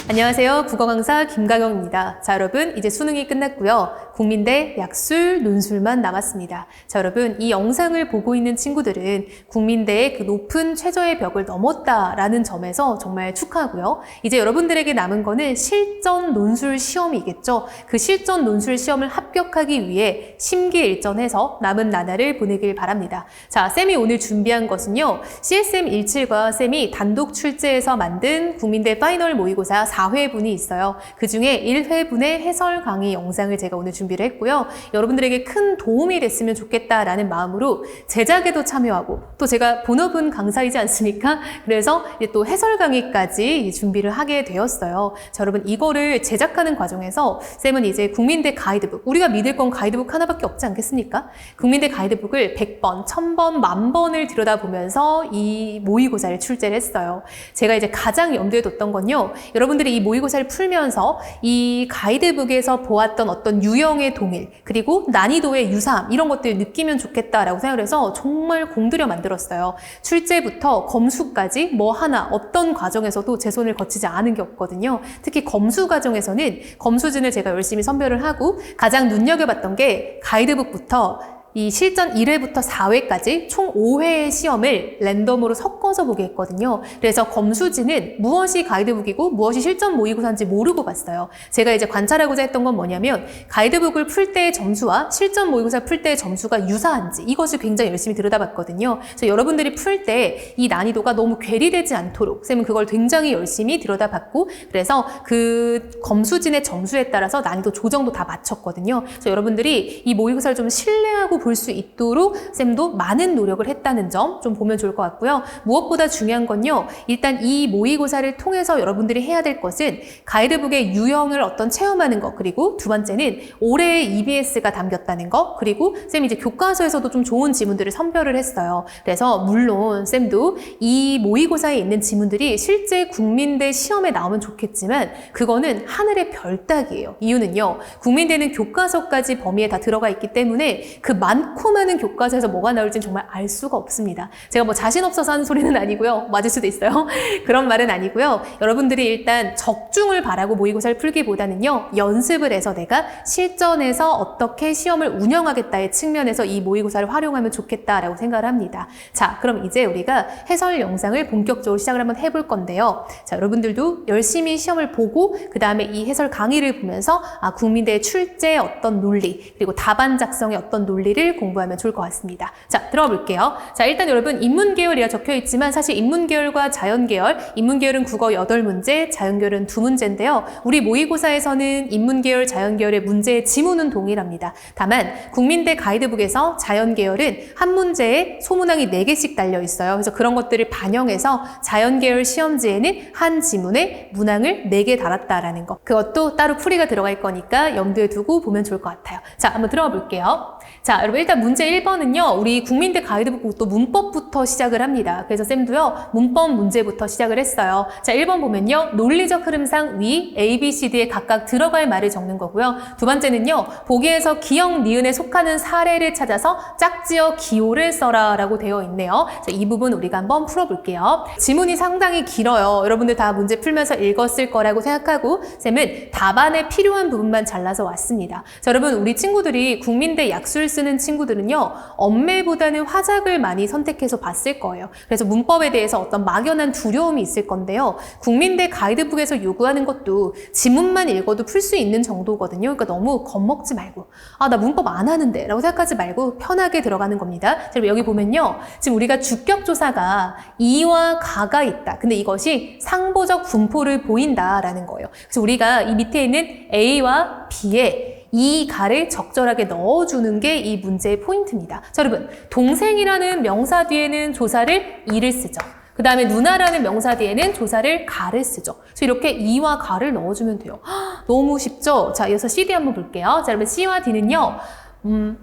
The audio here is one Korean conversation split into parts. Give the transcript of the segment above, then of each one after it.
안녕하세요. 국어 강사 김가경입니다. 자, 여러분 이제 수능이 끝났고요. 국민대 약술, 논술만 남았습니다. 자, 여러분 이 영상을 보고 있는 친구들은 국민대의 그 높은 최저의 벽을 넘었다라는 점에서 정말 축하하고요. 이제 여러분들에게 남은 거는 실전 논술 시험이겠죠. 그 실전 논술 시험을 합격하기 위해 심기일전해서 남은 나날을 보내길 바랍니다. 자, 쌤이 오늘 준비한 것은요. CSM17과 쌤이 단독 출제해서 만든 국민대 파이널 모의고사 4회분이 있어요. 그 중에 1회분의 해설 강의 영상을 제가 오늘 준비를 했고요. 여러분들에게 큰 도움이 됐으면 좋겠다라는 마음으로 제작에도 참여하고 또 제가 본업은 강사이지 않습니까? 그래서 이제 또 해설 강의까지 준비를 하게 되었어요. 자, 여러분 이거를 제작하는 과정에서 쌤은 이제 국민대 가이드북, 우리가 믿을 건 가이드북 하나밖에 없지 않겠습니까? 국민대 가이드북을 100번, 1000번, 10,000번을 들여다보면서 이 모의고사를 출제를 했어요. 제가 이제 가장 염두에 뒀던 건요. 여러분들이 이 모의고사를 풀면서 이 가이드북에서 보았던 어떤 유형의 동일, 그리고 난이도의 유사함 이런 것들을 느끼면 좋겠다라고 생각을 해서 정말 공들여 만들었어요. 출제부터 검수까지 뭐 하나 어떤 과정에서도 제 손을 거치지 않은 게 없거든요. 특히 검수 과정에서는 검수진을 제가 열심히 선별을 하고 가장 눈여겨봤던 게 가이드북부터 이 실전 1회부터 4회까지 총 5회의 시험을 랜덤으로 섞어서 보게 했거든요. 그래서 검수지는 무엇이 가이드북이고 무엇이 실전 모의고사인지 모르고 봤어요. 제가 이제 관찰하고자 했던 건 뭐냐면 가이드북을 풀 때의 점수와 실전 모의고사 풀 때의 점수가 유사한지 이것을 굉장히 열심히 들여다봤거든요. 그래서 여러분들이 풀 때 이 난이도가 너무 괴리되지 않도록 쌤은 그걸 굉장히 열심히 들여다봤고 그래서 그 검수진의 점수에 따라서 난이도 조정도 다 맞췄거든요. 그래서 여러분들이 이 모의고사를 좀 신뢰하고 볼 수 있도록 쌤도 많은 노력을 했다는 점 좀 보면 좋을 것 같고요. 무엇보다 중요한 건요. 일단 이 모의고사를 통해서 여러분들이 해야 될 것은 가이드북의 유형을 어떤 체험하는 것, 그리고 두 번째는 올해의 EBS가 담겼다는 것, 그리고 쌤이 이제 교과서에서도 좀 좋은 지문들을 선별을 했어요. 그래서 물론 쌤도 이 모의고사에 있는 지문들이 실제 국민대 시험에 나오면 좋겠지만 그거는 하늘의 별 따기예요. 이유는요. 국민대는 교과서까지 범위에 다 들어가 있기 때문에 그 많고 많은 교과서에서 뭐가 나올지는 정말 알 수가 없습니다. 제가 뭐 자신 없어서 하는 소리는 아니고요. 맞을 수도 있어요. 그런 말은 아니고요. 여러분들이 일단 적중을 바라고 모의고사를 풀기보다는요. 연습을 해서 내가 실전에서 어떻게 시험을 운영하겠다의 측면에서 이 모의고사를 활용하면 좋겠다라고 생각을 합니다. 자, 그럼 이제 우리가 해설 영상을 본격적으로 시작을 한번 해볼 건데요. 자, 여러분들도 열심히 시험을 보고 그 다음에 이 해설 강의를 보면서 국민대 출제의 어떤 논리 그리고 답안 작성의 어떤 논리를 공부하면 좋을 것 같습니다. 자, 들어가 볼게요. 자, 일단 여러분 인문계열이라 적혀 있지만 사실 인문계열과 자연계열, 인문계열은 국어 8문제, 자연계열은 2문제인데요. 우리 모의고사에서는 인문계열, 자연계열의 문제의 지문은 동일합니다. 다만 국민대 가이드북에서 자연계열은 한 문제에 소문항이 4개씩 달려 있어요. 그래서 그런 것들을 반영해서 자연계열 시험지에는 한 지문에 문항을 4개 달았다라는 거. 그것도 따로 풀이가 들어갈 거니까 염두에 두고 보면 좋을 것 같아요. 자, 한번 들어가 볼게요. 자, 여러분 일단 문제 1번은요. 우리 국민대 가이드북 또 문법부터 시작을 합니다. 그래서 쌤도요. 문법 문제부터 시작을 했어요. 자, 1번 보면요. 논리적 흐름상 위 A, B, C, D에 각각 들어갈 말을 적는 거고요. 두 번째는요. 보기에서 기역, 니은에 속하는 사례를 찾아서 짝지어 기호를 써라 라고 되어 있네요. 자, 이 부분 우리가 한번 풀어볼게요. 지문이 상당히 길어요. 여러분들 다 문제 풀면서 읽었을 거라고 생각하고 쌤은 답안에 필요한 부분만 잘라서 왔습니다. 자, 여러분 우리 친구들이 국민대 약술 쓰는 친구들은요. 엄매보다는 화작을 많이 선택해서 봤을 거예요. 그래서 문법에 대해서 어떤 막연한 두려움이 있을 건데요. 국민대 가이드북에서 요구하는 것도 지문만 읽어도 풀 수 있는 정도거든요. 그러니까 너무 겁먹지 말고 나 문법 안 하는데 라고 생각하지 말고 편하게 들어가는 겁니다. 자, 여기 보면요. 지금 우리가 주격조사가 이와 가가 있다. 근데 이것이 상보적 분포를 보인다라는 거예요. 그래서 우리가 이 밑에 있는 A와 B에 이 가를 적절하게 넣어주는 게 이 문제의 포인트입니다. 자, 여러분 동생이라는 명사 뒤에는 조사를 이를 쓰죠. 그 다음에 누나라는 명사 뒤에는 조사를 가를 쓰죠. 그래서 이렇게 이와 가를 넣어주면 돼요. 너무 쉽죠? 자, 이어서 CD 한번 볼게요. 자, 여러분 C와 D는요.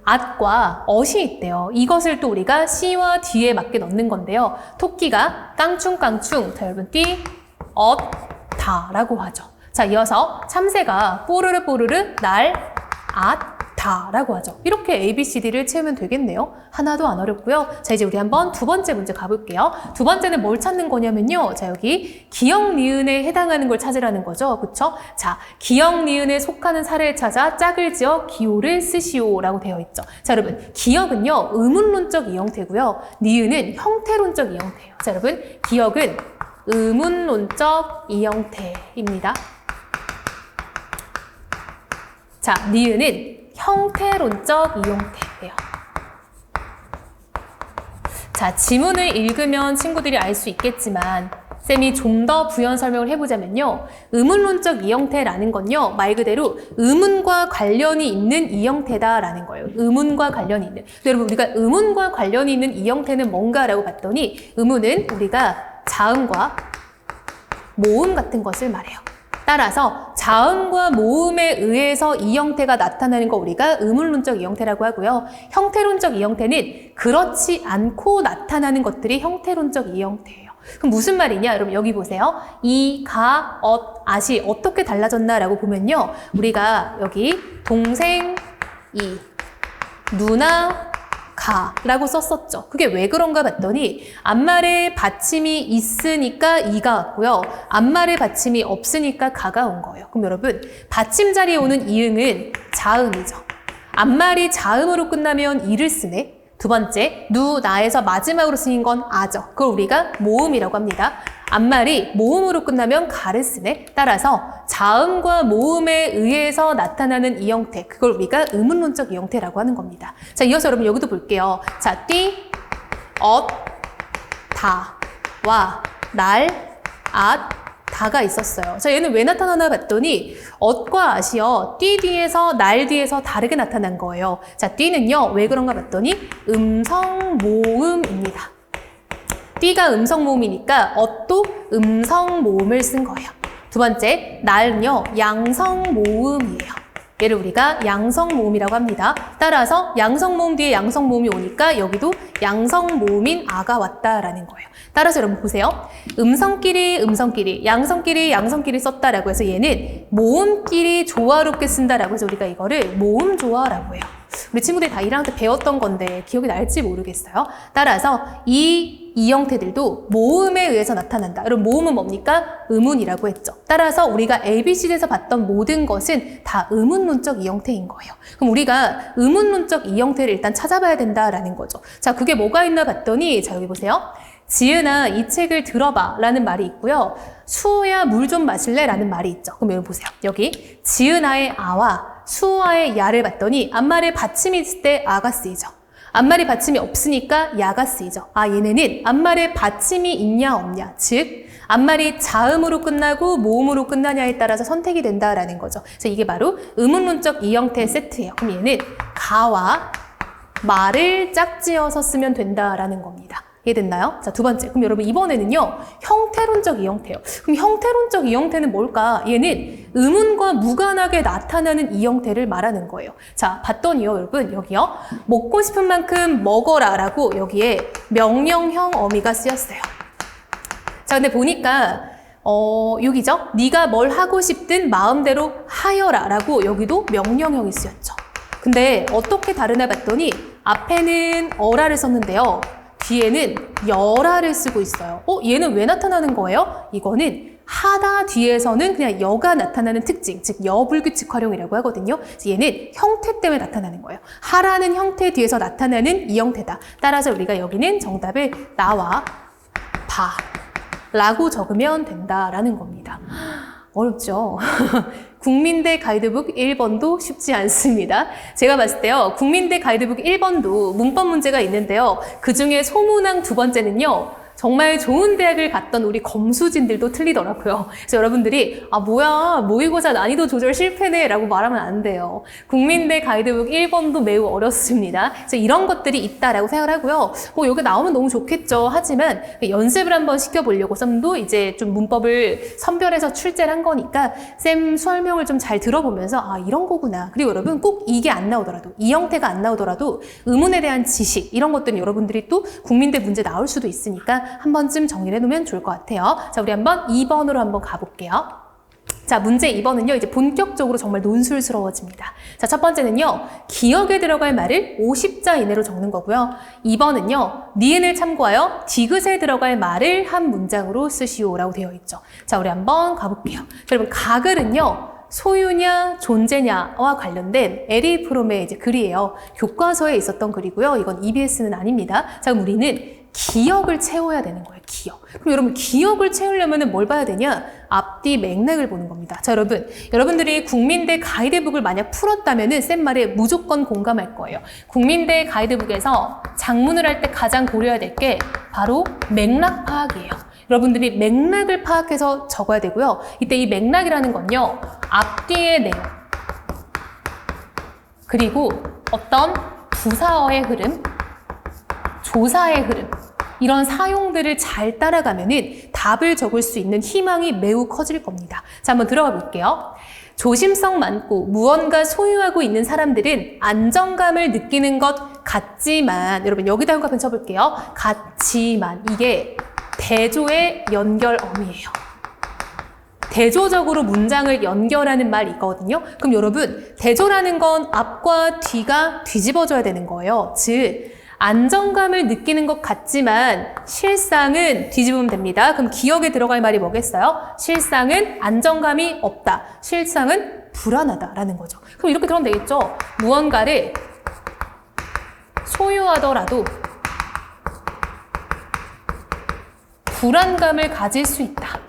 at과 ot이 있대요. 이것을 또 우리가 C와 D에 맞게 넣는 건데요. 토끼가 깡충깡충, 자, 여러분 띠, 다라고 하죠. 자, 이어서 참새가 뽀르르 뽀르르 날, 다라고 하죠. 이렇게 A, B, C, D를 채우면 되겠네요. 하나도 안 어렵고요. 자, 이제 우리 한번 두 번째 문제 가볼게요. 두 번째는 뭘 찾는 거냐면요. 자, 여기 기역, 니은에 해당하는 걸 찾으라는 거죠. 그쵸? 자, 기역, 니은에 속하는 사례를 찾아 짝을 지어 기호를 쓰시오라고 되어 있죠. 자, 여러분, 기역은요, 의문론적 이형태고요. 니은은 형태론적 이형태예요. 자, 여러분, 기역은 의문론적 이형태입니다. 자, 니은은 형태론적 이형태예요. 자, 지문을 읽으면 친구들이 알 수 있겠지만 쌤이 좀 더 부연 설명을 해보자면요. 의문론적 이형태라는 건요. 말 그대로 의문과 관련이 있는 이형태다라는 거예요. 의문과 관련이 있는. 여러분, 우리가 의문과 관련이 있는 이형태는 뭔가라고 봤더니 의문은 우리가 자음과 모음 같은 것을 말해요. 따라서 자음과 모음에 의해서 이 형태가 나타나는 거 우리가 의문론적 이형태라고 하고요. 형태론적 이형태는 그렇지 않고 나타나는 것들이 형태론적 이형태예요. 그럼 무슨 말이냐? 여러분 여기 보세요. 이, 가, 앗이 어떻게 달라졌나라고 보면요. 우리가 여기 동생, 이, 누나, 가라고 썼었죠. 그게 왜 그런가 봤더니 앞말에 받침이 있으니까 이가 왔고요. 앞말에 받침이 없으니까 가가 온 거예요. 그럼 여러분 받침 자리에 오는 이응은 자음이죠. 앞말이 자음으로 끝나면 이를 쓰네. 두 번째, 누, 나에서 마지막으로 쓰인 건 아죠. 그걸 우리가 모음이라고 합니다. 앞말이 모음으로 끝나면 가를 쓰네. 따라서 자음과 모음에 의해서 나타나는 이 형태, 그걸 우리가 의문론적 이 형태라고 하는 겁니다. 자, 이어서 여러분 여기도 볼게요. 자, 띠, 다, 와, 날, 다가 있었어요. 자, 얘는 왜 나타나나 봤더니 엇과 앗이요. 띠 뒤에서 날 뒤에서 다르게 나타난 거예요. 자, 띠는요. 왜 그런가 봤더니 음성 모음입니다. 띠가 음성 모음이니까 엇도 음성 모음을 쓴 거예요. 두 번째, 날은요. 양성 모음이에요. 얘를 우리가 양성 모음이라고 합니다. 따라서 양성 모음 뒤에 양성 모음이 오니까 여기도 양성 모음인 아가 왔다라는 거예요. 따라서 여러분 보세요. 음성끼리 양성끼리 썼다라고 해서 얘는 모음끼리 조화롭게 쓴다라고 해서 우리가 이거를 모음 조화라고 해요. 우리 친구들이 다 1학년 때 배웠던 건데 기억이 날지 모르겠어요. 따라서 이 형태들도 모음에 의해서 나타난다. 여러분 모음은 뭡니까? 의문이라고 했죠. 따라서 우리가 ABC에서 봤던 모든 것은 다 의문론적 이 형태인 거예요. 그럼 우리가 의문론적 이 형태를 일단 찾아봐야 된다라는 거죠. 자, 그게 뭐가 있나 봤더니 자, 여기 보세요. 지은아, 이 책을 들어봐 라는 말이 있고요. 수호야, 물 좀 마실래? 라는 말이 있죠. 그럼 여러분 보세요. 여기 지은아의 아와 수호와의 야를 봤더니 앞말에 받침이 있을 때 아가 쓰이죠. 앞말에 받침이 없으니까 야가 쓰이죠. 아, 얘네는 앞말에 받침이 있냐 없냐, 즉 앞말이 자음으로 끝나고 모음으로 끝나냐에 따라서 선택이 된다라는 거죠. 그래서 이게 바로 의문론적 이 형태의 세트예요. 그럼 얘는 가와 말을 짝지어서 쓰면 된다라는 겁니다. 이해됐나요? 자, 두 번째. 그럼 여러분 이번에는요. 형태론적 이 형태예요. 그럼 형태론적 이 형태는 뭘까? 얘는 의문과 무관하게 나타나는 이 형태를 말하는 거예요. 자, 봤더니요. 여러분 여기요. 먹고 싶은 만큼 먹어라 라고 여기에 명령형 어미가 쓰였어요. 자, 근데 보니까 여기죠. 네가 뭘 하고 싶든 마음대로 하여라 라고 여기도 명령형이 쓰였죠. 근데 어떻게 다르나 봤더니 앞에는 어라를 썼는데요. 뒤에는 여라를 쓰고 있어요. 얘는 왜 나타나는 거예요? 이거는 하다 뒤에서는 그냥 여가 나타나는 특징, 즉 여불규칙 활용이라고 하거든요. 그래서 얘는 형태 때문에 나타나는 거예요. 하라는 형태 뒤에서 나타나는 이 형태다. 따라서 우리가 여기는 정답을 나와 봐 라고 적으면 된다라는 겁니다. 어렵죠? 국민대 가이드북 1번도 쉽지 않습니다. 제가 봤을 때요. 국민대 가이드북 1번도 문법 문제가 있는데요. 그중에 소문항 두 번째는요. 정말 좋은 대학을 갔던 우리 검수진들도 틀리더라고요. 그래서 여러분들이 아 뭐야 모의고사 난이도 조절 실패네 라고 말하면 안 돼요. 국민대 가이드북 1번도 매우 어렵습니다. 그래서 이런 것들이 있다라고 생각을 하고요. 뭐 여기 나오면 너무 좋겠죠. 하지만 연습을 한번 시켜보려고 쌤도 이제 좀 문법을 선별해서 출제를 한 거니까 쌤 설명을 좀 잘 들어보면서 아 이런 거구나. 그리고 여러분 꼭 이게 안 나오더라도 이 형태가 안 나오더라도 의문에 대한 지식 이런 것들은 여러분들이 또 국민대 문제 나올 수도 있으니까 한 번쯤 정리를 해놓으면 좋을 것 같아요. 자, 우리 한번 2번으로 한번 가볼게요. 자, 문제 2번은요, 이제 본격적으로 정말 논술스러워집니다. 자, 첫 번째는요, 기억에 들어갈 말을 50자 이내로 적는 거고요. 2번은요, 니은을 참고하여 디귿에 들어갈 말을 한 문장으로 쓰시오라고 되어 있죠. 자, 우리 한번 가볼게요. 자, 여러분, 가글은요, 소유냐 존재냐와 관련된 에리 프롬의 이제 글이에요. 교과서에 있었던 글이고요. 이건 EBS는 아닙니다. 자, 그럼 우리는 기억을 채워야 되는 거예요. 기억. 그럼 여러분 기억을 채우려면 뭘 봐야 되냐? 앞뒤 맥락을 보는 겁니다. 자, 여러분들이 국민대 가이드북을 만약 풀었다면은 쌤 말에 무조건 공감할 거예요. 국민대 가이드북에서 작문을 할 때 가장 고려해야 될 게 바로 맥락 파악이에요. 여러분들이 맥락을 파악해서 적어야 되고요. 이때 이 맥락이라는 건요, 앞뒤의 내용, 그리고 어떤 부사어의 흐름, 조사의 흐름, 이런 사용들을 잘 따라가면은 답을 적을 수 있는 희망이 매우 커질 겁니다. 자, 한번 들어가 볼게요. 조심성 많고 무언가 소유하고 있는 사람들은 안정감을 느끼는 것 같지만, 여러분 여기다 한번 쳐볼게요. 같지만, 이게 대조의 연결어미예요. 대조적으로 문장을 연결하는 말이거든요. 그럼 여러분, 대조라는 건 앞과 뒤가 뒤집어져야 되는 거예요. 즉, 안정감을 느끼는 것 같지만 실상은 뒤집으면 됩니다. 그럼 기억에 들어갈 말이 뭐겠어요? 실상은 안정감이 없다. 실상은 불안하다라는 거죠. 그럼 이렇게 들어가면 되겠죠? 무언가를 소유하더라도 불안감을 가질 수 있다.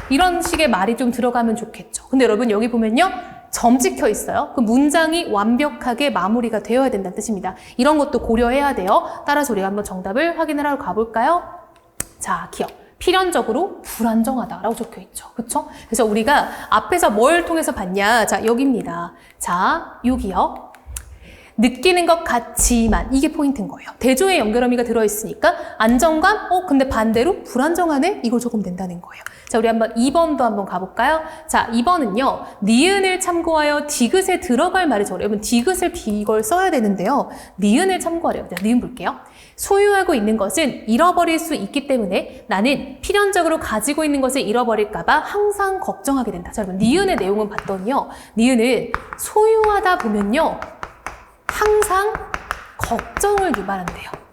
이런 식의 말이 좀 들어가면 좋겠죠. 근데 여러분 여기 보면요, 점 찍혀 있어요. 그 문장이 완벽하게 마무리가 되어야 된다는 뜻입니다. 이런 것도 고려해야 돼요. 따라서 우리가 한번 정답을 확인을 하러 가볼까요? 자, 기억. 필연적으로 불안정하다라고 적혀 있죠. 그렇죠? 그래서 우리가 앞에서 뭘 통해서 봤냐? 자, 여기입니다. 자, 요 기억. 느끼는 것 같지만, 이게 포인트인 거예요. 대조의 연결어미가 들어있으니까 안정감? 근데 반대로 불안정하네? 이걸 적으면 된다는 거예요. 자, 우리 한번 2번도 한번 가볼까요? 자, 2번은요. 니은을 참고하여 디귿에 들어갈 말을 적어요. 여러분 디귿을 이걸 써야 되는데요. 니은을 참고하래요. 자, 니은 볼게요. 소유하고 있는 것은 잃어버릴 수 있기 때문에 나는 필연적으로 가지고 있는 것을 잃어버릴까 봐 항상 걱정하게 된다. 자, 여러분 니은의 내용은 봤더니요. 니은은 소유하다 보면요. 항상 걱정을 유발한대요.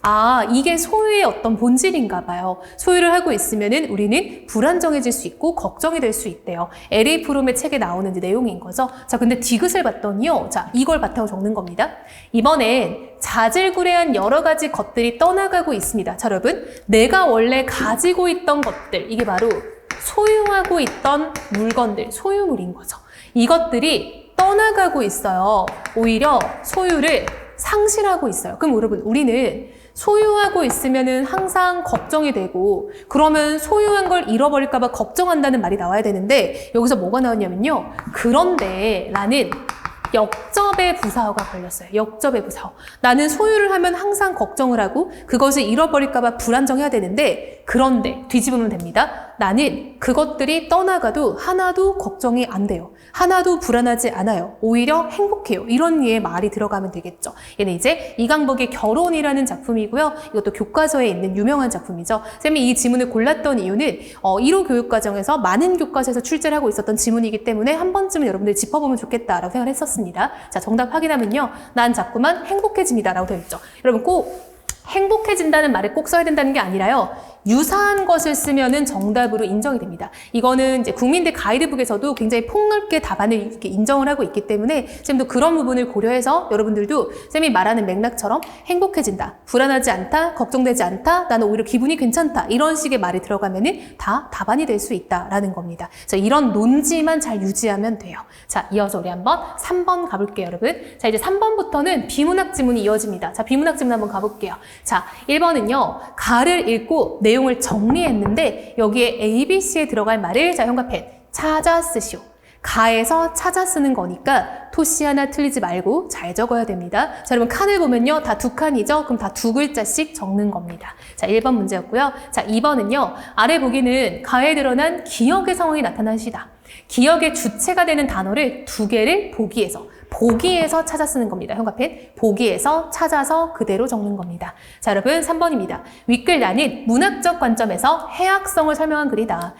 아, 이게 소유의 어떤 본질인가 봐요. 소유를 하고 있으면은 우리는 불안정해질 수 있고 걱정이 될 수 있대요. L.A. 프롬의 책에 나오는 내용인 거죠. 자, 근데 디귿을 봤더니요. 자, 이걸 바탕으로 적는 겁니다. 이번엔 자질구레한 여러 가지 것들이 떠나가고 있습니다. 자, 여러분, 내가 원래 가지고 있던 것들, 이게 바로 소유하고 있던 물건들, 소유물인 거죠. 이것들이 떠나가고 있어요. 오히려 소유를 상실하고 있어요. 그럼 여러분, 우리는 소유하고 있으면은 항상 걱정이 되고, 그러면 소유한 걸 잃어버릴까 봐 걱정한다는 말이 나와야 되는데, 여기서 뭐가 나왔냐면요. 그런데 라는 역접의 부사어가 걸렸어요. 역접의 부사어. 나는 소유를 하면 항상 걱정을 하고 그것을 잃어버릴까 봐 불안정해야 되는데, 그런데 뒤집으면 됩니다. 나는 그것들이 떠나가도 하나도 걱정이 안 돼요. 하나도 불안하지 않아요. 오히려 행복해요. 이런 류의 말이 들어가면 되겠죠. 얘는 이제 이강복의 결혼이라는 작품이고요. 이것도 교과서에 있는 유명한 작품이죠. 쌤이 이 지문을 골랐던 이유는 1호 교육과정에서 많은 교과서에서 출제를 하고 있었던 지문이기 때문에 한 번쯤은 여러분들 짚어보면 좋겠다라고 생각을 했었습니다. 자, 정답 확인하면요. 난 자꾸만 행복해집니다라고 되어 있죠. 여러분 꼭 행복해진다는 말을 꼭 써야 된다는 게 아니라요. 유사한 것을 쓰면은 정답으로 인정이 됩니다. 이거는 이제 국민대 가이드북에서도 굉장히 폭넓게 답안을 이렇게 인정을 하고 있기 때문에 쌤도 그런 부분을 고려해서 여러분들도 쌤이 말하는 맥락처럼 행복해진다, 불안하지 않다, 걱정되지 않다, 나는 오히려 기분이 괜찮다, 이런 식의 말이 들어가면은 다 답안이 될 수 있다라는 겁니다. 자, 이런 논지만 잘 유지하면 돼요. 자, 이어서 우리 한번 3번 가볼게요, 여러분. 자, 이제 3번부터는 비문학 지문이 이어집니다. 자, 비문학 지문 한번 가볼게요. 자, 1번은요. 가를 읽고 내용을 정리했는데 여기에 ABC에 들어갈 말을, 자, 형광펜 찾아 쓰시오. 가에서 찾아 쓰는 거니까 토시 하나 틀리지 말고 잘 적어야 됩니다. 자, 여러분 칸을 보면요. 다 두 칸이죠? 그럼 다 두 글자씩 적는 겁니다. 자, 1번 문제였고요. 자, 2번은요. 아래 보기는 가에 드러난 기억의 상황이 나타나시다. 기억의 주체가 되는 단어를 두 개를 보기에서 찾아 쓰는 겁니다. 형광펜 보기에서 찾아서 그대로 적는 겁니다. 자, 여러분 3번입니다. 윗글 나는 문학적 관점에서 해학성을 설명한 글이다.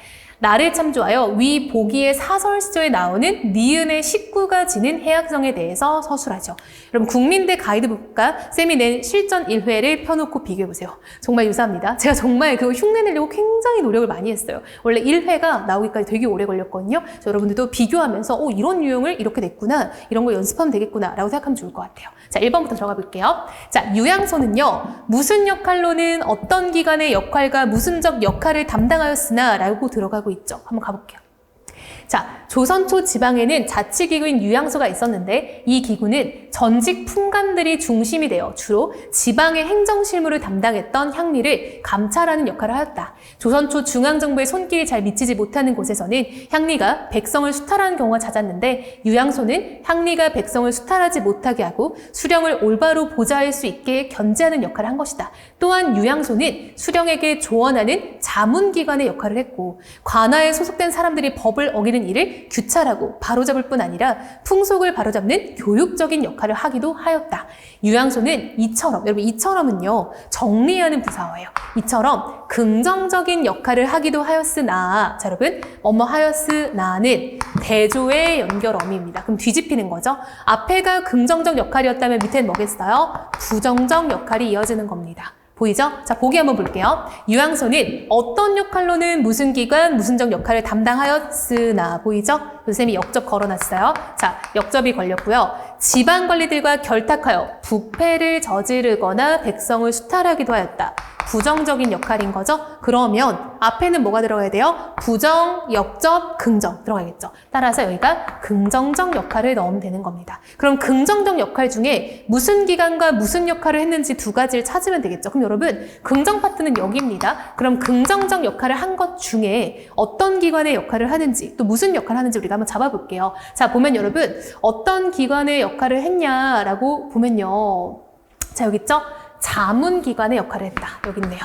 나를 참조하여 위 보기의 사설시조에 나오는 니은의 식구가 지는 해악성에 대해서 서술하죠. 여러분 국민대 가이드북과 쌤이 낸 실전 1회를 펴놓고 비교해보세요. 정말 유사합니다. 제가 정말 그거 흉내내려고 굉장히 노력을 많이 했어요. 원래 1회가 나오기까지 되게 오래 걸렸거든요. 그래서 여러분들도 비교하면서 이런 유형을 이렇게 냈구나, 이런 거 연습하면 되겠구나 라고 생각하면 좋을 것 같아요. 자, 1번부터 들어가 볼게요. 자, 유양소는요, 무슨 역할로는 어떤 기관의 역할과 무슨적 역할을 담당하였으나 라고 들어가고 있죠. 한번 가볼게요. 자, 조선 초 지방에는 자치기구인 유양소가 있었는데 이 기구는 전직 품감들이 중심이 되어 주로 지방의 행정실무를 담당했던 향리를 감찰하는 역할을 하였다. 조선 초 중앙정부의 손길이 잘 미치지 못하는 곳에서는 향리가 백성을 수탈하는 경우가 잦았는데 유양소는 향리가 백성을 수탈하지 못하게 하고 수령을 올바로 보좌할 수 있게 견제하는 역할을 한 것이다. 또한 유양소는 수령에게 조언하는 자문기관의 역할을 했고 관아에 소속된 사람들이 법을 어기는 일을 규찰하고 바로잡을 뿐 아니라 풍속을 바로잡는 교육적인 역할을 하기도 하였다. 유양소는 이처럼, 여러분 이처럼은요, 정리하는 부사어예요. 이처럼 긍정적인 역할을 하기도 하였으나, 자 여러분, 뭐뭐 하였으나는 대조의 연결어미입니다. 그럼 뒤집히는 거죠. 앞에가 긍정적 역할이었다면 밑에는 뭐겠어요? 부정적 역할이 이어지는 겁니다. 보이죠? 자, 보기 한번 볼게요. 유양소는 어떤 역할로는 무슨 기관, 무슨적 역할을 담당하였으나, 보이죠? 선생님이 역접 걸어놨어요. 자, 역접이 걸렸고요. 지방관리들과 결탁하여 부패를 저지르거나 백성을 수탈하기도 하였다. 부정적인 역할인 거죠? 그러면 앞에는 뭐가 들어가야 돼요? 부정, 역접, 긍정 들어가겠죠. 따라서 여기가 긍정적 역할을 넣으면 되는 겁니다. 그럼 긍정적 역할 중에 무슨 기관과 무슨 역할을 했는지 두 가지를 찾으면 되겠죠. 그럼 여러분 긍정 파트는 여기입니다. 그럼 긍정적 역할을 한 것 중에 어떤 기관의 역할을 하는지 또 무슨 역할을 하는지 우리가 한번 잡아볼게요. 자, 보면 여러분 어떤 기관의 역할을 했냐라고 보면요. 자, 여기 있죠? 자문기관의 역할을 했다. 여기 있네요.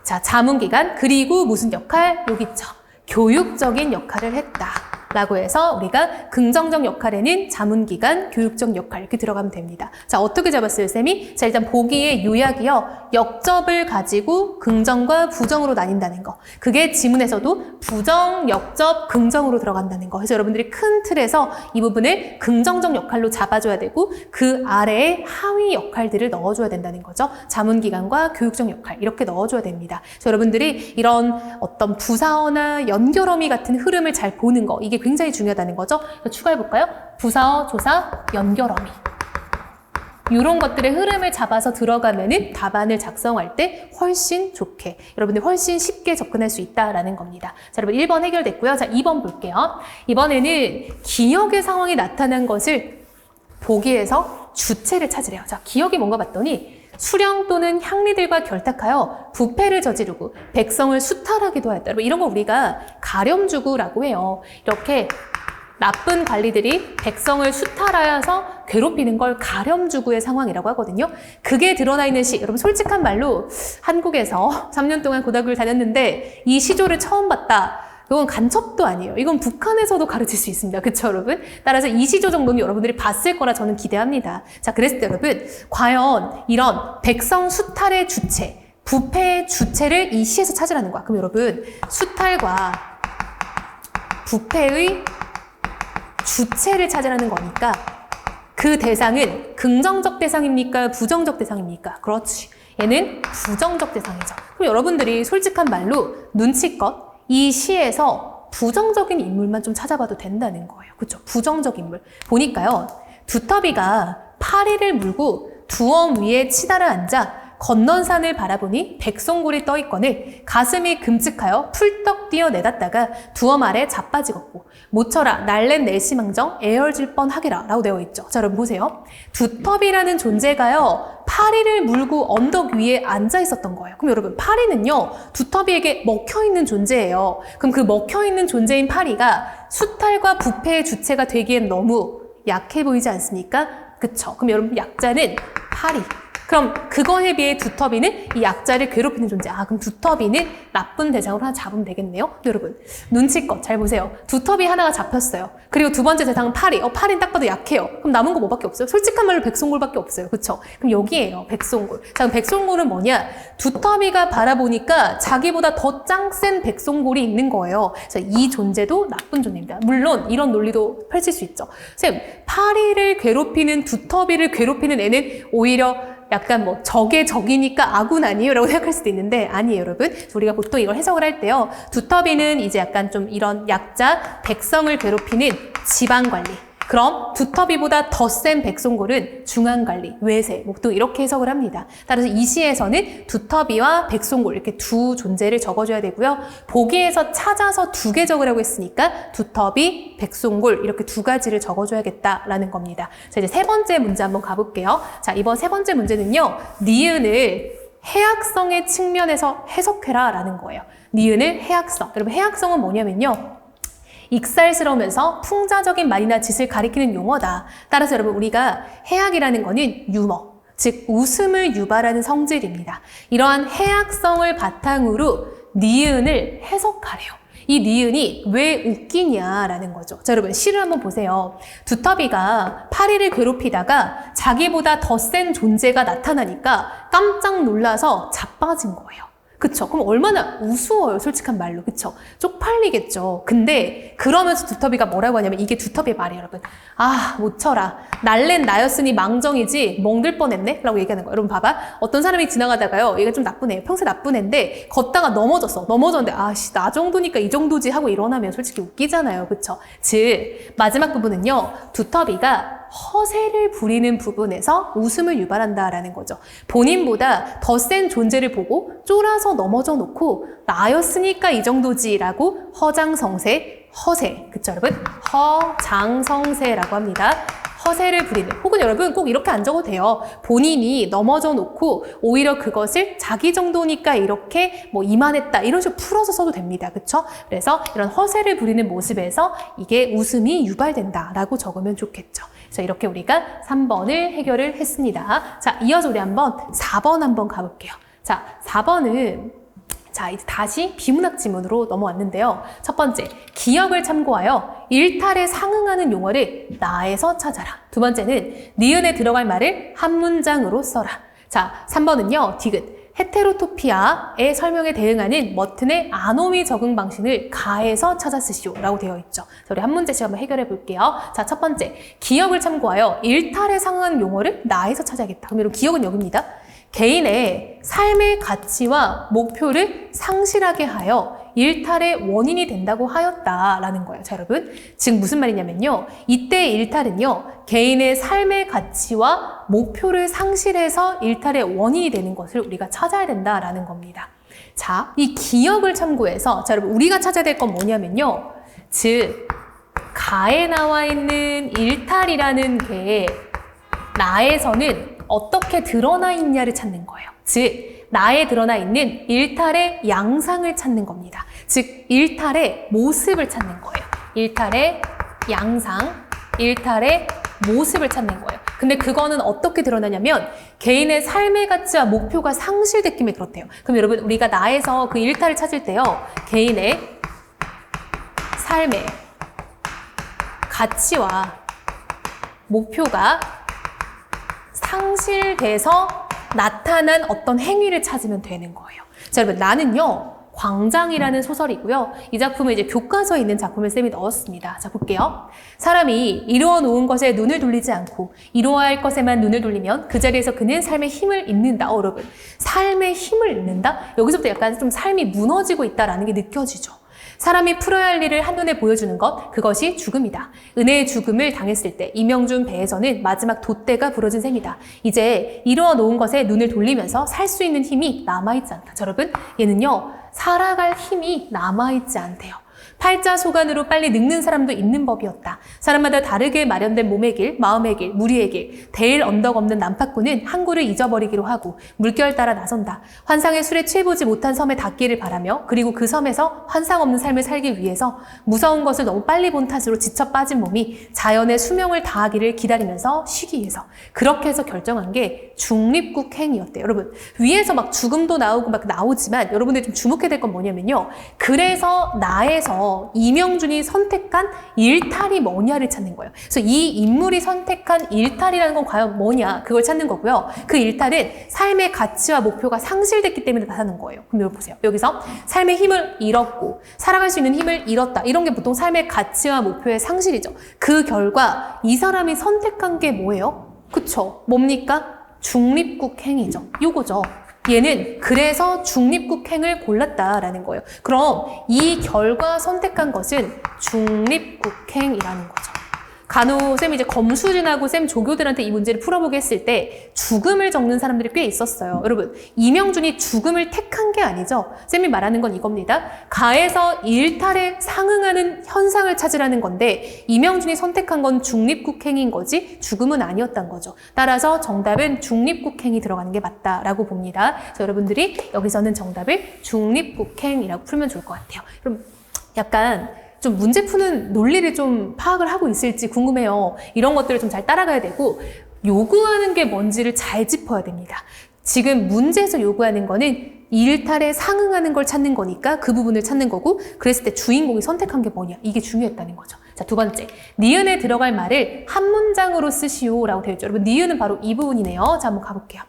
자, 자문기관 그리고 무슨 역할? 여기 있죠. 교육적인 역할을 했다. 라고 해서 우리가 긍정적 역할에는 자문기관, 교육적 역할 이렇게 들어가면 됩니다. 자, 어떻게 잡았어요, 쌤이? 자, 일단 보기의 요약이요. 역접을 가지고 긍정과 부정으로 나뉜다는 거. 그게 지문에서도 부정, 역접, 긍정으로 들어간다는 거. 그래서 여러분들이 큰 틀에서 이 부분을 긍정적 역할로 잡아줘야 되고 그 아래에 하위 역할들을 넣어줘야 된다는 거죠. 자문기관과 교육적 역할 이렇게 넣어줘야 됩니다. 그래서 여러분들이 이런 어떤 부사어나 연결어미 같은 흐름을 잘 보는 거 이게 굉장히 중요하다는 거죠. 추가해볼까요? 부사어, 조사, 연결어미. 이런 것들의 흐름을 잡아서 들어가면은 답안을 작성할 때 훨씬 좋게, 여러분들 훨씬 쉽게 접근할 수 있다라는 겁니다. 자, 여러분 1번 해결됐고요. 자, 2번 볼게요. 이번에는 기억의 상황이 나타난 것을 보기에서 주체를 찾으래요. 자, 기억이 뭔가 봤더니 수령 또는 향리들과 결탁하여 부패를 저지르고 백성을 수탈하기도 하였다. 여러분 이런 거 우리가 가렴주구라고 해요. 이렇게 나쁜 관리들이 백성을 수탈하여서 괴롭히는 걸 가렴주구의 상황이라고 하거든요. 그게 드러나 있는 시, 여러분 솔직한 말로 한국에서 3년 동안 고등학교를 다녔는데 이 시조를 처음 봤다. 이건 간첩도 아니에요. 이건 북한에서도 가르칠 수 있습니다. 그쵸, 여러분? 따라서 이 시조 정도는 여러분들이 봤을 거라 저는 기대합니다. 자, 그랬을 때 여러분, 과연 이런 백성 수탈의 주체, 부패의 주체를 이 시에서 찾으라는 거야. 그럼 여러분, 수탈과 부패의 주체를 찾으라는 거니까 그 대상은 긍정적 대상입니까? 부정적 대상입니까? 그렇지. 얘는 부정적 대상이죠. 그럼 여러분들이 솔직한 말로 눈치껏 이 시에서 부정적인 인물만 좀 찾아봐도 된다는 거예요. 그렇죠? 부정적 인물. 보니까요. 두터비가 파리를 물고 두엄 위에 치달아 앉아 건넌 산을 바라보니 백성골이 떠있거늘 가슴이 끔찍하여 풀떡 뛰어내렸다가 두엄 아래 자빠지겠고 모처라 날랜 내시망정 애얼질 뻔하기라 라고 되어 있죠. 자, 여러분 보세요. 두터비라는 존재가요. 파리를 물고 언덕 위에 앉아 있었던 거예요. 그럼 여러분 파리는요. 두터비에게 먹혀있는 존재예요. 그럼 그 먹혀있는 존재인 파리가 수탈과 부패의 주체가 되기엔 너무 약해 보이지 않습니까? 그쵸? 그럼 여러분 약자는 파리. 그럼 그거에 비해 두터비는 이 약자를 괴롭히는 존재. 아, 그럼 두터비는 나쁜 대상으로 하나 잡으면 되겠네요. 여러분, 눈치껏 잘 보세요. 두터비 하나가 잡혔어요. 그리고 두 번째 대상은 파리. 파리는 딱 봐도 약해요. 그럼 남은 거 뭐밖에 없어요? 솔직한 말로 백송골밖에 없어요. 그쵸? 그럼 여기에요. 백송골. 자, 그럼 백송골은 뭐냐? 두터비가 바라보니까 자기보다 더 짱센 백송골이 있는 거예요. 그래서 이 존재도 나쁜 존재입니다. 물론 이런 논리도 펼칠 수 있죠. 쌤, 파리를 괴롭히는 두터비를 괴롭히는 애는 오히려 약간 뭐 적의 적이니까 아군 아니에요? 라고 생각할 수도 있는데 아니에요, 여러분. 우리가 보통 이걸 해석을 할 때요. 두터비는 이제 약간 좀 이런 약자, 백성을 괴롭히는 지방관리. 그럼 두터비보다 더 센 백송골은 중앙관리, 외세, 보통 이렇게 해석을 합니다. 따라서 이 시에서는 두터비와 백송골 이렇게 두 존재를 적어줘야 되고요. 보기에서 찾아서 두 개 적으라고 했으니까 두터비, 백송골 이렇게 두 가지를 적어줘야겠다라는 겁니다. 자, 이제 세 번째 문제 한번 가볼게요. 자, 이번 세 번째 문제는요. 니은을 해악성의 측면에서 해석해라 라는 거예요. 니은을 해악성. 여러분, 해악성은 뭐냐면요. 익살스러우면서 풍자적인 말이나 짓을 가리키는 용어다. 따라서 여러분, 우리가 해악이라는 거는 유머, 즉 웃음을 유발하는 성질입니다. 이러한 해악성을 바탕으로 니은을 해석하래요. 이 니은이 왜 웃기냐라는 거죠. 자, 여러분, 시를 한번 보세요. 두터비가 파리를 괴롭히다가 자기보다 더 센 존재가 나타나니까 깜짝 놀라서 자빠진 거예요. 그쵸? 그럼 얼마나 우스워요, 솔직한 말로. 그쵸? 쪽팔리겠죠. 근데 그러면서 두터비가 뭐라고 하냐면 이게 두터비의 말이에요, 여러분. 아, 못 쳐라. 날랜 나였으니 망정이지 멍들 뻔했네? 라고 얘기하는 거예요. 여러분 봐봐. 어떤 사람이 지나가다가요. 얘가 좀 나쁜 애예요. 평소에 나쁜 애인데 걷다가 넘어졌어. 넘어졌는데 아씨, 나 정도니까 이 정도지 하고 일어나면 솔직히 웃기잖아요. 그쵸? 즉, 마지막 부분은요. 두터비가 허세를 부리는 부분에서 웃음을 유발한다라는 거죠. 본인보다 더 센 존재를 보고 쫄아서 넘어져 놓고 나였으니까 이 정도지라고 허장성세, 허세, 그쵸 여러분? 허장성세라고 합니다. 허세를 부리는, 혹은 여러분 꼭 이렇게 안 적어도 돼요. 본인이 넘어져 놓고 오히려 그것을 자기 정도니까 이렇게 뭐 이만했다 이런 식으로 풀어서 써도 됩니다. 그쵸? 그래서 이런 허세를 부리는 모습에서 이게 웃음이 유발된다라고 적으면 좋겠죠. 그래서 이렇게 우리가 3번을 해결을 했습니다. 자, 이어서 우리 한번 4번 한번 가볼게요. 자, 4번은 자, 이제 다시 비문학 지문으로 넘어왔는데요. 첫 번째, 기역을 참고하여 일탈에 상응하는 용어를 나에서 찾아라. 두 번째는 니은에 들어갈 말을 한 문장으로 써라. 자, 3번은요, 디귿. 헤테로토피아의 설명에 대응하는 머튼의 아노미 적응 방식을 가에서 찾아 쓰시오 라고 되어 있죠. 자, 우리 한 문제씩 한번 해결해 볼게요. 자, 첫 번째, 기역을 참고하여 일탈에 상응하는 용어를 나에서 찾아야겠다. 그럼 여러분, 기역은 여기입니다. 개인의 삶의 가치와 목표를 상실하게 하여 일탈의 원인이 된다고 하였다라는 거예요. 자, 여러분. 즉 무슨 말이냐면요. 이때 일탈은요. 개인의 삶의 가치와 목표를 상실해서 일탈의 원인이 되는 것을 우리가 찾아야 된다라는 겁니다. 자, 이 기역을 참고해서 자, 여러분 우리가 찾아야 될 건 뭐냐면요. 즉 가에 나와 있는 일탈이라는 게 나에서는 어떻게 드러나 있냐를 찾는 거예요. 즉 나에 드러나 있는 일탈의 양상을 찾는 겁니다. 즉 일탈의 모습을 찾는 거예요. 일탈의 양상, 일탈의 모습을 찾는 거예요. 근데 그거는 어떻게 드러나냐면 개인의 삶의 가치와 목표가 상실됐기에 그렇대요. 그럼 여러분 우리가 나에서 그 일탈을 찾을 때요. 개인의 삶의 가치와 목표가 상실돼서 나타난 어떤 행위를 찾으면 되는 거예요. 자, 여러분 나는요. 광장이라는 소설이고요. 이 작품은 이제 교과서에 있는 작품을 쌤이 넣었습니다. 자, 볼게요. 사람이 이루어 놓은 것에 눈을 돌리지 않고 이루어야 할 것에만 눈을 돌리면 그 자리에서 그는 삶의 힘을 잃는다. 여러분, 삶의 힘을 잃는다? 여기서부터 약간 좀 삶이 무너지고 있다라는 게 느껴지죠. 사람이 풀어야 할 일을 한눈에 보여주는 것, 그것이 죽음이다. 은혜의 죽음을 당했을 때 이명준 배에서는 마지막 돛대가 부러진 셈이다. 이제 이루어 놓은 것에 눈을 돌리면서 살 수 있는 힘이 남아있지 않다. 자, 여러분, 얘는요. 살아갈 힘이 남아있지 않대요. 팔자 소간으로 빨리 늙는 사람도 있는 법이었다. 사람마다 다르게 마련된 몸의 길, 마음의 길, 무리의 길, 대일 언덕 없는 난파꾼은 항구를 잊어버리기로 하고 물결 따라 나선다. 환상의 술에 취해보지 못한 섬에 닿기를 바라며 그리고 그 섬에서 환상 없는 삶을 살기 위해서 무서운 것을 너무 빨리 본 탓으로 지쳐 빠진 몸이 자연의 수명을 다하기를 기다리면서 쉬기 위해서 그렇게 해서 결정한 게 중립국행이었대요. 여러분, 위에서 막 죽음도 나오고 막 나오지만 여러분들이 좀 주목해야 될 건 뭐냐면요. 그래서 나에서 이명준이 선택한 일탈이 뭐냐를 찾는 거예요. 그래서 이 인물이 선택한 일탈이라는 건 과연 뭐냐 그걸 찾는 거고요. 그 일탈은 삶의 가치와 목표가 상실됐기 때문에 나타나는 거예요. 그럼 여기 보세요. 여기서 삶의 힘을 잃었고 살아갈 수 있는 힘을 잃었다. 이런 게 보통 삶의 가치와 목표의 상실이죠. 그 결과 이 사람이 선택한 게 뭐예요? 그쵸? 뭡니까? 중립국행이죠. 요거죠. 얘는 그래서 중립국행을 골랐다라는 거예요. 그럼 이 결과 선택한 것은 중립국행이라는 거죠. 간혹 쌤이 이제 검수진하고 쌤 조교들한테 이 문제를 풀어보게 했을 때 죽음을 적는 사람들이 꽤 있었어요. 여러분, 이명준이 죽음을 택한 게 아니죠. 쌤이 말하는 건 이겁니다. 가에서 일탈에 상응하는 현상을 찾으라는 건데 이명준이 선택한 건 중립국행인 거지 죽음은 아니었단 거죠. 따라서 정답은 중립국행이 들어가는 게 맞다라고 봅니다. 그래서 여러분들이 여기서는 정답을 중립국행이라고 풀면 좋을 것 같아요. 그럼 약간 좀 문제 푸는 논리를 좀 파악을 하고 있을지 궁금해요. 이런 것들을 좀 잘 따라가야 되고 요구하는 게 뭔지를 잘 짚어야 됩니다. 지금 문제에서 요구하는 거는 일탈에 상응하는 걸 찾는 거니까 그 부분을 찾는 거고 그랬을 때 주인공이 선택한 게 뭐냐 이게 중요했다는 거죠. 자, 두 번째, 니은에 들어갈 말을 한 문장으로 쓰시오라고 되어 있죠. 여러분, 니은은 바로 이 부분이네요. 자, 한번 가볼게요.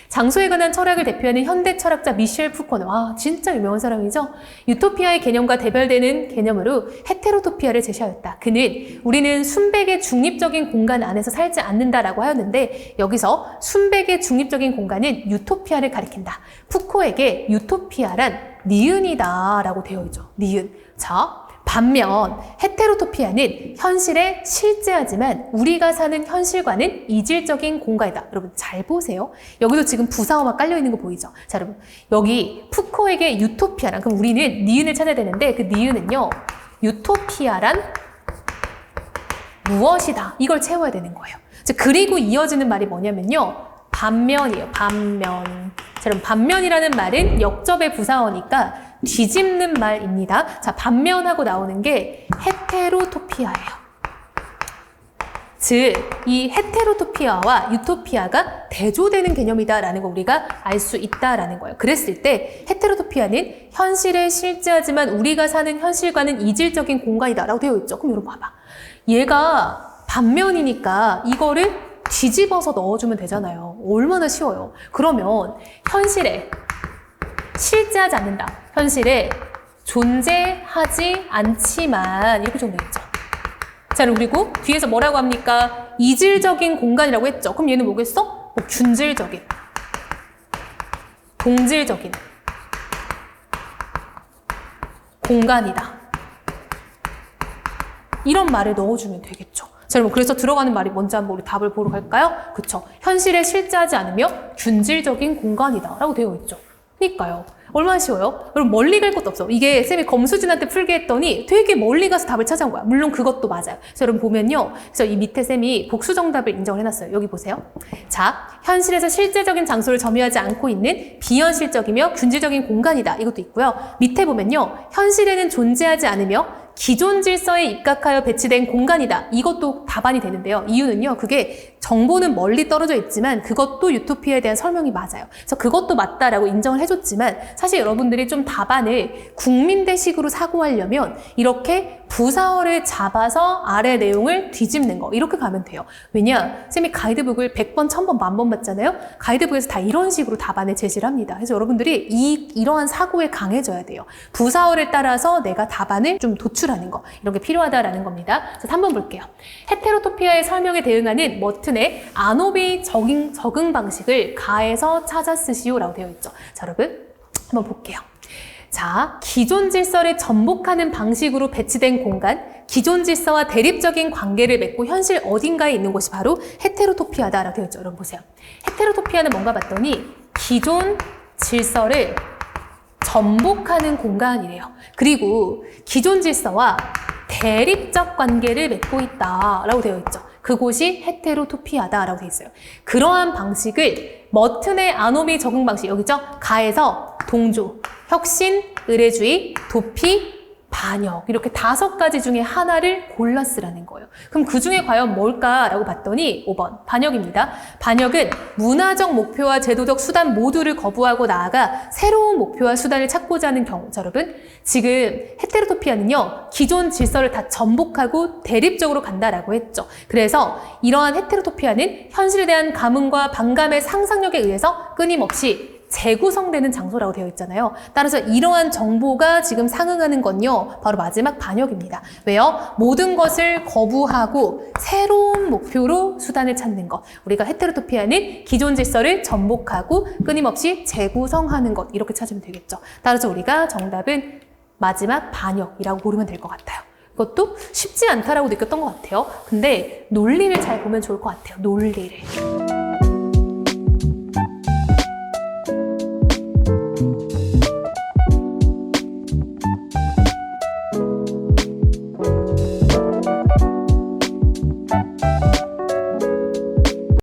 장소에 관한 철학을 대표하는 현대 철학자 미셸 푸코는 진짜 유명한 사람이죠. 유토피아의 개념과 대별되는 개념으로 헤테로토피아를 제시하였다. 그는 우리는 순백의 중립적인 공간 안에서 살지 않는다라고 하였는데 여기서 순백의 중립적인 공간은 유토피아를 가리킨다. 푸코에게 유토피아란 니은이다 라고 되어 있죠. 니은. 자, 반면 헤테로토피아는 현실에 실제하지만 우리가 사는 현실과는 이질적인 공간이다. 여러분 잘 보세요. 여기도 지금 부사어만 깔려있는 거 보이죠? 자, 여러분 여기 푸코에게 유토피아란 그럼 우리는 니은을 찾아야 되는데 그 니은은요. 유토피아란 무엇이다. 이걸 채워야 되는 거예요. 자, 그리고 이어지는 말이 뭐냐면요. 반면이에요. 반면. 자, 여러분 반면이라는 말은 역접의 부사어니까 뒤집는 말입니다. 자, 반면하고 나오는 게 헤테로토피아예요. 즉, 이 헤테로토피아와 유토피아가 대조되는 개념이다라는 거 우리가 알 수 있다라는 거예요. 그랬을 때 헤테로토피아는 현실에 실제하지만 우리가 사는 현실과는 이질적인 공간이다라고 되어 있죠. 그럼 여러분 봐봐. 얘가 반면이니까 이거를 뒤집어서 넣어주면 되잖아요. 얼마나 쉬워요. 그러면 현실에 실제하지 않는다. 현실에 존재하지 않지만 이렇게 정리했죠. 자, 그리고 뒤에서 뭐라고 합니까? 이질적인 공간이라고 했죠. 그럼 얘는 뭐겠어? 균질적인, 동질적인 공간이다. 이런 말을 넣어주면 되겠죠. 자, 여러분 그래서 들어가는 말이 뭔지 한번 우리 답을 보러 갈까요? 그쵸. 현실에 실제하지 않으며 균질적인 공간이다 라고 되어 있죠. 그러니까요. 얼마나 쉬워요? 여러분 멀리 갈 것도 없어. 이게 쌤이 검수진한테 풀게 했더니 되게 멀리 가서 답을 찾아온 거야. 물론 그것도 맞아요. 그래서 여러분 보면요. 그래서 이 밑에 쌤이 복수 정답을 인정을 해놨어요. 여기 보세요. 자, 현실에서 실제적인 장소를 점유하지 않고 있는 비현실적이며 균질적인 공간이다. 이것도 있고요. 밑에 보면요. 현실에는 존재하지 않으며 기존 질서에 입각하여 배치된 공간이다. 이것도 답안이 되는데요. 이유는요. 그게 정보는 멀리 떨어져 있지만 그것도 유토피아에 대한 설명이 맞아요. 그래서 그것도 맞다라고 인정을 해줬지만 사실 여러분들이 좀 답안을 국민대식으로 사고하려면 이렇게 부사어를 잡아서 아래 내용을 뒤집는 거 이렇게 가면 돼요. 왜냐? 쌤이 가이드북을 100번, 1000번, 10,000번 봤잖아요. 가이드북에서 다 이런 식으로 답안을 제시를 합니다. 그래서 여러분들이 이러한 사고에 강해져야 돼요. 부사어를 따라서 내가 답안을 좀 도출하는 거 이런 게 필요하다라는 겁니다. 자, 3번 볼게요. 헤테로토피아의 설명에 대응하는 머튼의 아노비 적응 방식을 가에서 찾아 쓰시오라고 되어 있죠. 자, 여러분 한번 볼게요. 자, 기존 질서를 전복하는 방식으로 배치된 공간, 기존 질서와 대립적인 관계를 맺고 현실 어딘가에 있는 곳이 바로 헤테로토피아다라고 되어 있죠. 여러분 보세요. 헤테로토피아는 뭔가 봤더니 기존 질서를 전복하는 공간이래요. 그리고 기존 질서와 대립적 관계를 맺고 있다라고 되어 있죠. 그곳이 헤테로토피아다라고 되어 있어요. 그러한 방식을 머튼의 아노미 적응 방식, 여기죠? 가에서 동조, 혁신, 의례주의, 도피, 반역 이렇게 5가지 중에 하나를 골라 쓰라는 거예요. 그럼 그 중에 과연 뭘까라고 봤더니 5번 반역입니다. 반역은 문화적 목표와 제도적 수단 모두를 거부하고 나아가 새로운 목표와 수단을 찾고자 하는 경우. 자, 여러분 지금 헤테로토피아는요 기존 질서를 다 전복하고 대립적으로 간다라고 했죠. 그래서 이러한 헤테로토피아는 현실에 대한 감흥과 반감의 상상력에 의해서 끊임없이 재구성되는 장소라고 되어 있잖아요. 따라서 이러한 정보가 지금 상응하는 건요, 바로 마지막 반역입니다. 왜요? 모든 것을 거부하고 새로운 목표로 수단을 찾는 것. 우리가 헤테로토피아는 기존 질서를 전복하고 끊임없이 재구성하는 것. 이렇게 찾으면 되겠죠. 따라서 우리가 정답은 마지막 반역이라고 고르면 될 것 같아요. 그것도 쉽지 않다라고 느꼈던 것 같아요. 근데 논리를 잘 보면 좋을 것 같아요. 논리를.